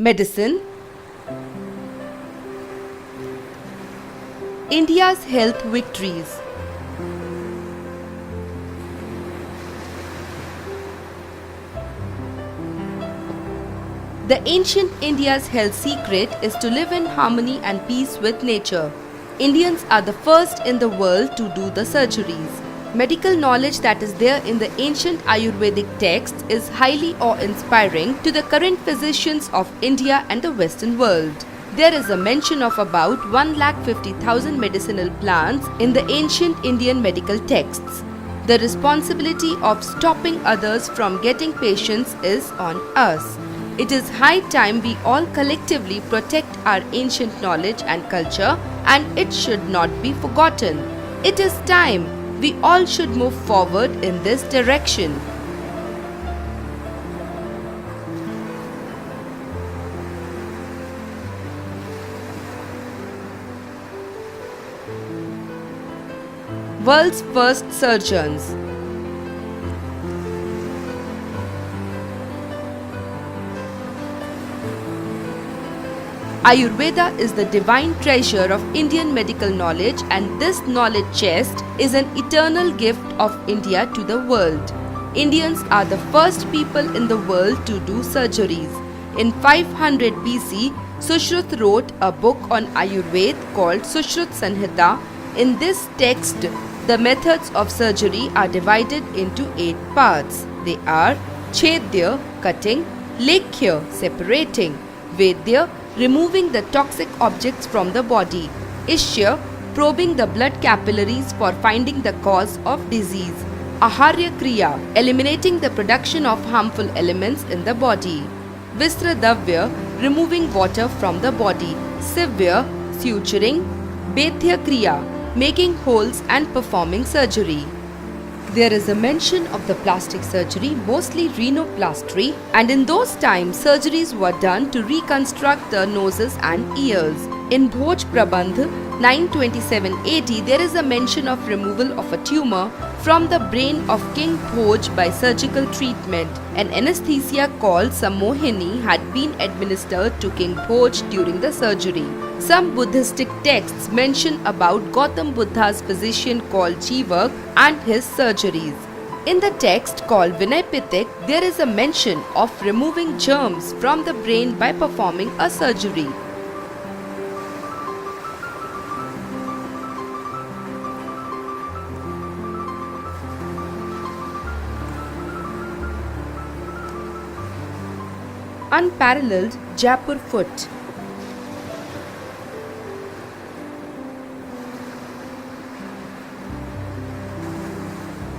Medicine. India's health victories. The ancient India's health secret is to live in harmony and peace with nature. Indians are the first in the world to do the surgeries. Medical knowledge that is there in the ancient Ayurvedic texts is highly awe-inspiring to the current physicians of India and the Western world. There is a mention of about 1,50,000 medicinal plants in the ancient Indian medical texts. The responsibility of stopping others from getting patients is on us. It is high time we all collectively protect our ancient knowledge and culture, and it should not be forgotten. It is time we all should move forward in this direction. World's first surgeons. Ayurveda is the divine treasure of Indian medical knowledge, and this knowledge chest is an eternal gift of India to the world. Indians are the first people in the world to do surgeries. In 500 BC, Sushruta wrote a book on Ayurveda called Sushruta Samhita. In this text, the methods of surgery are divided into 8 parts. They are Chedya, cutting; Lekhya, separating; Vedya, removing the toxic objects from the body; Ishya, probing the blood capillaries for finding the cause of disease; Aharya Kriya, eliminating the production of harmful elements in the body; Visradavya, removing water from the body; Sivya, suturing; Bethya Kriya, making holes and performing surgery. There is a mention of the plastic surgery, mostly rhinoplasty, and in those times surgeries were done to reconstruct the noses and ears. In Bhoj Prabandh 927 AD, there is a mention of removal of a tumor from the brain of King Bhoj by surgical treatment. An anesthesia called Sammohini had been administered to King Bhoj during the surgery. Some Buddhistic texts mention about Gautam Buddha's physician called Jivak and his surgeries. In the text called Vinay Pitak, there is a mention of removing germs from the brain by performing a surgery. Unparalleled Jaipur foot.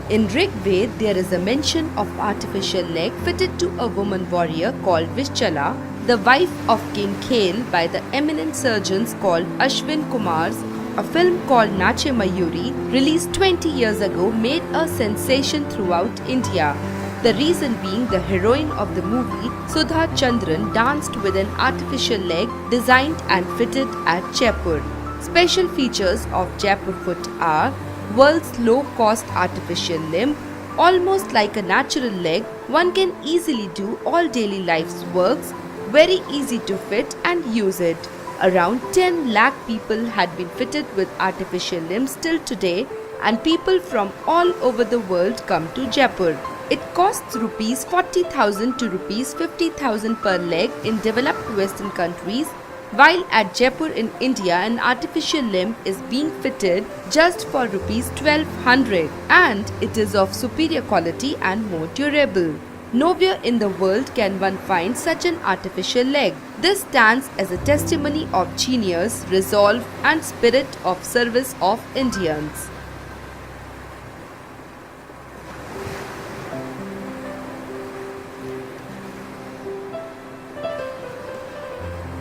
In Rig Veda, there is a mention of artificial leg fitted to a woman warrior called Vishchala, the wife of King Khel, by the eminent surgeons called Ashwin Kumars. A film called Nache Mayuri, released 20 years ago, made a sensation throughout India. The reason being the heroine of the movie, Sudha Chandran, danced with an artificial leg designed and fitted at Jaipur. Special features of Jaipur foot are world's low-cost artificial limb. Almost like a natural leg, one can easily do all daily life's works, very easy to fit and use it. Around 10 lakh people had been fitted with artificial limbs till today, and people from all over the world come to Jaipur. It costs rupees 40,000 to rupees 50,000 per leg in developed Western countries, while at Jaipur in India an artificial limb is being fitted just for rupees 1200, and it is of superior quality and more durable. Nowhere in the world can one find such an artificial leg. This stands as a testimony of genius, resolve and spirit of service of Indians.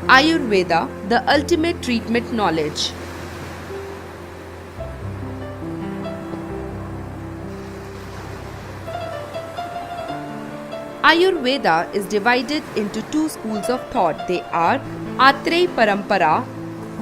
Ayurveda, the ultimate treatment knowledge. Ayurveda is divided into 2 schools of thought. They are Atreya Parampara,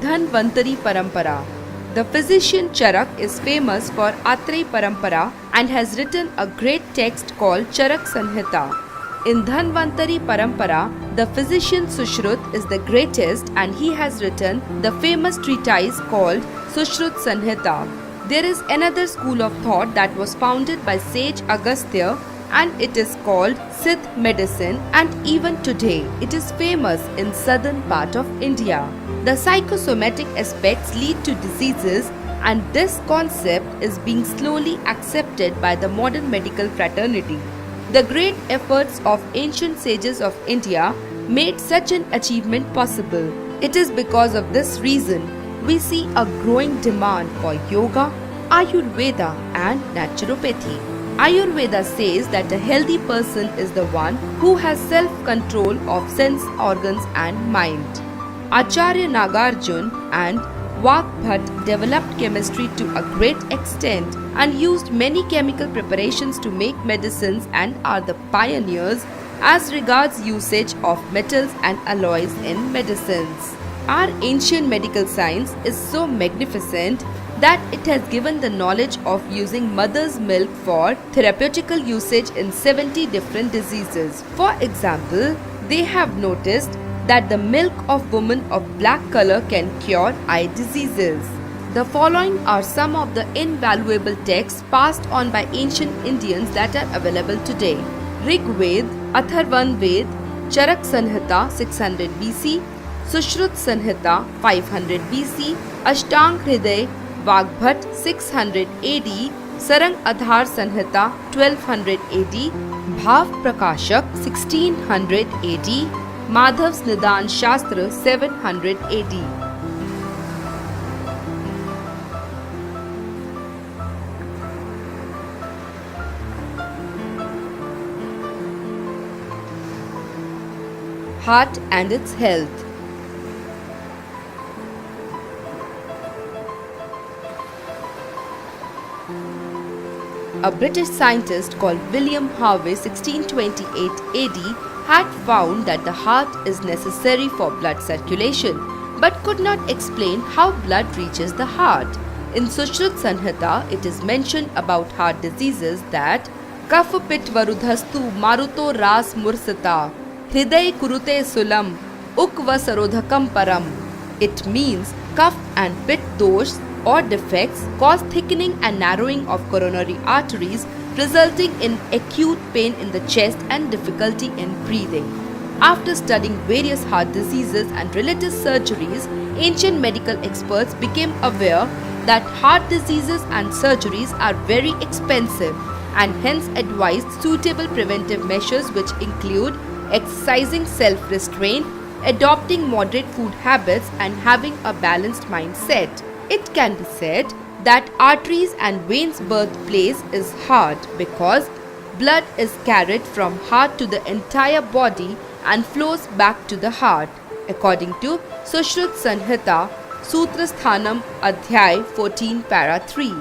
Dhanvantari Parampara. The physician Charak is famous for Atreya Parampara and has written a great text called Charak Samhita. In Dhanvantari Parampara, The physician Sushrut is the greatest, and he has written the famous treatise called Sushrut Sanhita. There is another school of thought that was founded by sage Agastya, and it is called Siddh medicine, and even today it is famous in southern part of India. The psychosomatic aspects lead to diseases, and this concept is being slowly accepted by the modern medical fraternity. The great efforts of ancient sages of India made such an achievement possible. It is because of this reason we see a growing demand for yoga, Ayurveda and naturopathy. Ayurveda says that a healthy person is the one who has self-control of sense organs and mind. Acharya Nagarjun and Vagbhat developed chemistry to a great extent and used many chemical preparations to make medicines, and are the pioneers as regards usage of metals and alloys in medicines. Our ancient medical science is so magnificent that it has given the knowledge of using mother's milk for therapeutical usage in 70 different diseases. For example, they have noticed that the milk of women of black color can cure eye diseases. The following are some of the invaluable texts passed on by ancient Indians that are available today. Rig Ved, Atharvan Ved, Charak Sanhita 600 BC, Sushrut Sanhita 500 BC, Ashtang Hriday Vagbhat 600 AD, Sarang Adhar Sanhita 1200 AD, Bhav Prakashak 1600 AD, Madhav's Nidan Shastra 700 AD. Heart and its health. A British scientist called William Harvey 1628 AD had found that the heart is necessary for blood circulation, but could not explain how blood reaches the heart. In Sushrut Sanhita, it is mentioned about heart diseases that Kafapit Varudhastu Maruto Ras Mursata Hriday Kurute Sulam Ukva Sarodhakam Param. It means cough and pit dosh or defects cause thickening and narrowing of coronary arteries, resulting in acute pain in the chest and difficulty in breathing. After studying various heart diseases and related surgeries, ancient medical experts became aware that heart diseases and surgeries are very expensive, and hence advised suitable preventive measures which include exercising self-restraint, adopting moderate food habits, and having a balanced mindset. It can be said that arteries and veins' birthplace is heart because blood is carried from heart to the entire body and flows back to the heart. According to Sushrut Sanhita, Sutra Sthanam Adhyay 14 Para 3.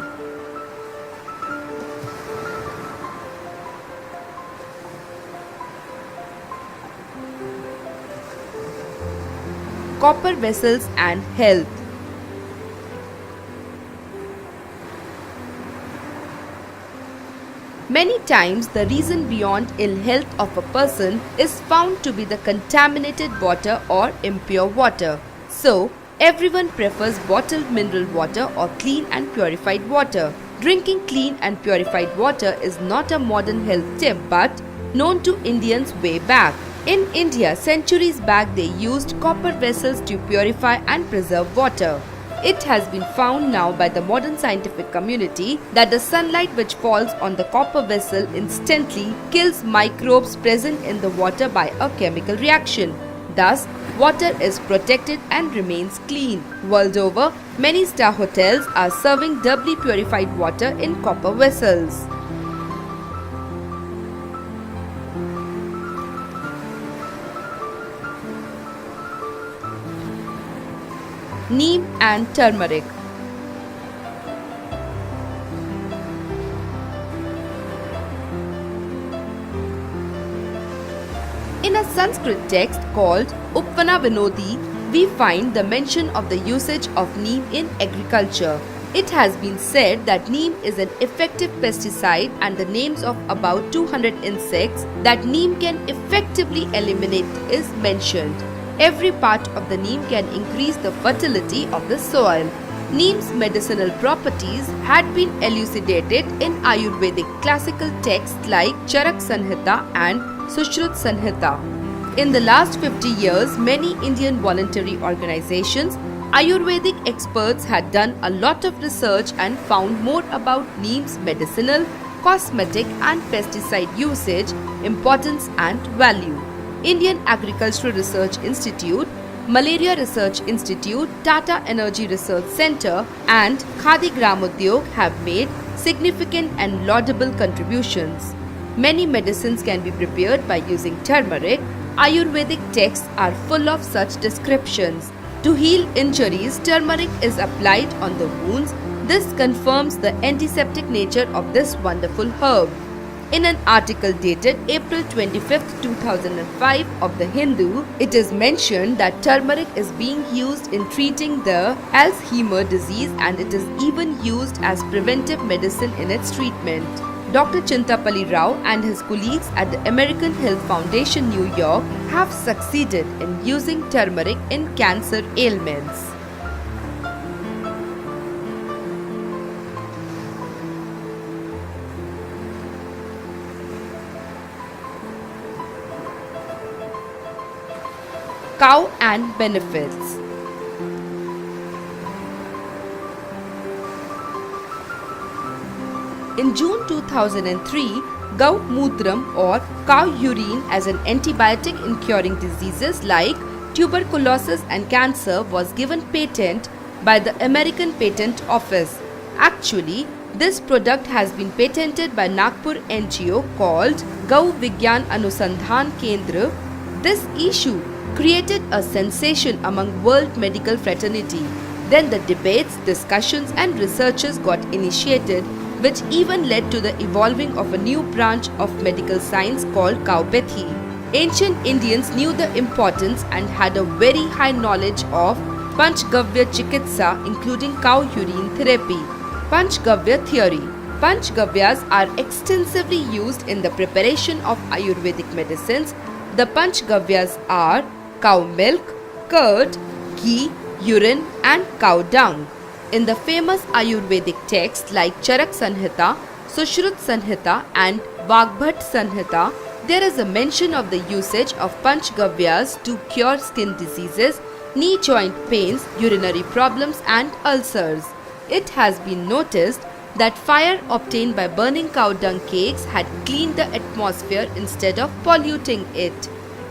Copper vessels and health. Many times the reason beyond ill health of a person is found to be the contaminated water or impure water. So, everyone prefers bottled mineral water or clean and purified water. Drinking clean and purified water is not a modern health tip but known to Indians way back. In India, centuries back they used copper vessels to purify and preserve water. It has been found now by the modern scientific community that the sunlight which falls on the copper vessel instantly kills microbes present in the water by a chemical reaction. Thus, water is protected and remains clean. World over, many star hotels are serving doubly purified water in copper vessels. Neem and turmeric. In a Sanskrit text called Upvana Vinodi, we find the mention of the usage of neem in agriculture. It has been said that neem is an effective pesticide, and the names of about 200 insects that neem can effectively eliminate is mentioned. Every part of the neem can increase the fertility of the soil. Neem's medicinal properties had been elucidated in Ayurvedic classical texts like Charak Sanhita and Sushruta Sanhita. In the last 50 years, many Indian voluntary organizations, Ayurvedic experts had done a lot of research and found more about neem's medicinal, cosmetic and pesticide usage, importance and value. Indian Agricultural Research Institute, Malaria Research Institute, Tata Energy Research Centre and Khadi Gramodyog have made significant and laudable contributions. Many medicines can be prepared by using turmeric. Ayurvedic texts are full of such descriptions. To heal injuries, turmeric is applied on the wounds. This confirms the antiseptic nature of this wonderful herb. In an article dated April 25, 2005 of The Hindu, it is mentioned that turmeric is being used in treating the Alzheimer's disease, and it is even used as preventive medicine in its treatment. Dr. Chintapalli Rao and his colleagues at the American Health Foundation, New York, have succeeded in using turmeric in cancer ailments. Cow and benefits. In June 2003, Gau Mutram or cow urine as an antibiotic in curing diseases like tuberculosis and cancer was given patent by the American Patent Office. Actually, this product has been patented by Nagpur NGO called Gau Vigyan Anusandhan Kendra. This issue created a sensation among world medical fraternity. Then the debates, discussions and researches got initiated, which even led to the evolving of a new branch of medical science called Cowpathy. Ancient Indians knew the importance and had a very high knowledge of Panchgavya Chikitsa, including cow urine therapy. Panchgavya theory. Panchgavyas are extensively used in the preparation of Ayurvedic medicines. The Panchgavyas are cow milk, curd, ghee, urine and cow dung. In the famous Ayurvedic texts like Charak Sanhita, Sushruta Sanhita and Vagbhat Sanhita, there is a mention of the usage of Panchgavyas to cure skin diseases, knee joint pains, urinary problems and ulcers. It has been noticed that fire obtained by burning cow dung cakes had cleaned the atmosphere instead of polluting it.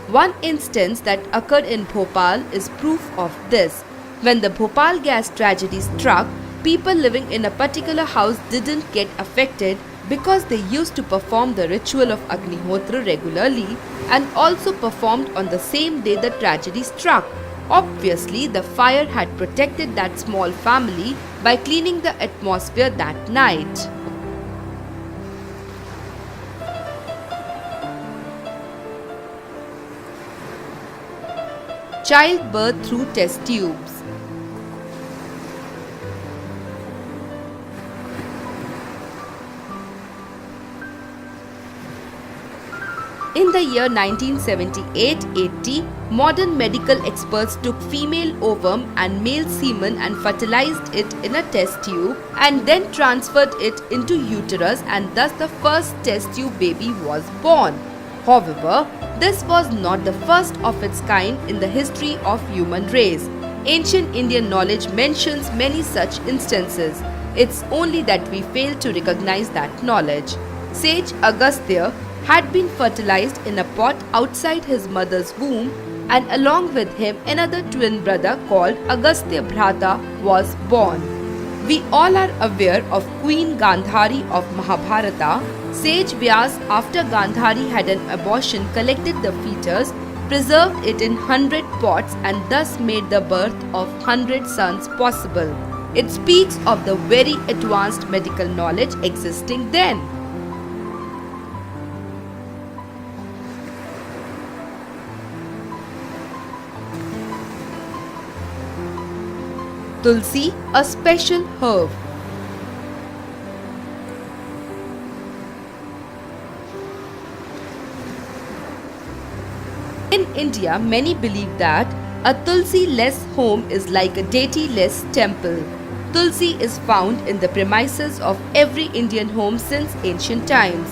One instance that occurred in Bhopal is proof of this. When the Bhopal gas tragedy struck, people living in a particular house didn't get affected because they used to perform the ritual of Agnihotra regularly and also performed on the same day the tragedy struck. Obviously, the fire had protected that small family by cleaning the atmosphere that night. Childbirth through test tubes. In the year 1978-80, modern medical experts took female ovum and male semen and fertilized it in a test tube and then transferred it into uterus, and thus the first test tube baby was born. However, this was not the first of its kind in the history of human race. Ancient Indian knowledge mentions many such instances. It's only that we fail to recognize that knowledge. Sage Agastya had been fertilized in a pot outside his mother's womb, and along with him another twin brother called Agastya Bhrata was born. We all are aware of Queen Gandhari of Mahabharata. Sage Vyas, after Gandhari had an abortion, collected the fetus, preserved it in 100 pots and thus made the birth of 100 sons possible. It speaks of the very advanced medical knowledge existing then. Tulsi, a special herb. India, many believe that a Tulsi-less home is like a deity-less temple. Tulsi is found in the premises of every Indian home since ancient times.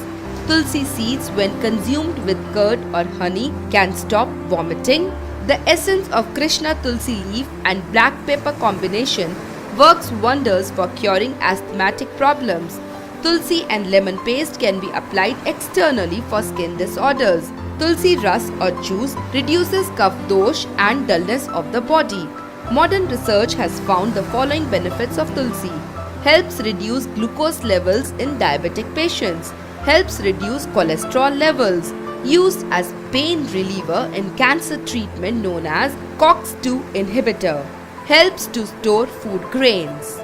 Tulsi seeds, when consumed with curd or honey, can stop vomiting. The essence of Krishna Tulsi leaf and black pepper combination works wonders for curing asthmatic problems. Tulsi and lemon paste can be applied externally for skin disorders. Tulsi ras or juice reduces cough dosh and dullness of the body. Modern research has found the following benefits of Tulsi. Helps reduce glucose levels in diabetic patients. Helps reduce cholesterol levels. Used as pain reliever in cancer treatment known as COX-2 inhibitor. Helps to store food grains.